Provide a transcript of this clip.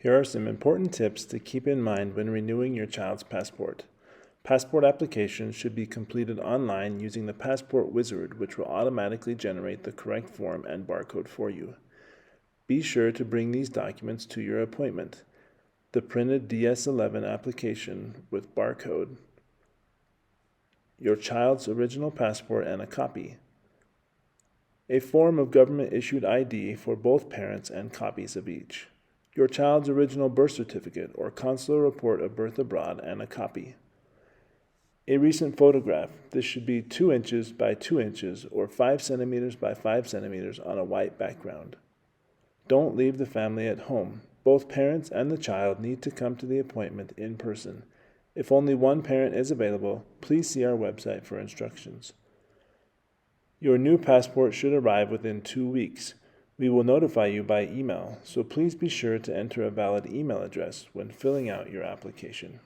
Here are some important tips to keep in mind when renewing your child's passport. Passport applications should be completed online using the Passport Wizard, which will automatically generate the correct form and barcode for you. Be sure to bring these documents to your appointment: the printed DS11 application with barcode, your child's original passport and a copy, a form of government-issued ID for both parents and copies of each, your child's original birth certificate or consular report of birth abroad and a copy, a recent photograph. This should be 2 inches by 2 inches or 5 centimeters by 5 centimeters on a white background. Don't leave the family at home. Both parents and the child need to come to the appointment in person. If only one parent is available, please see our website for instructions. Your new passport should arrive within 2 weeks. We will notify you by email, so please be sure to enter a valid email address when filling out your application.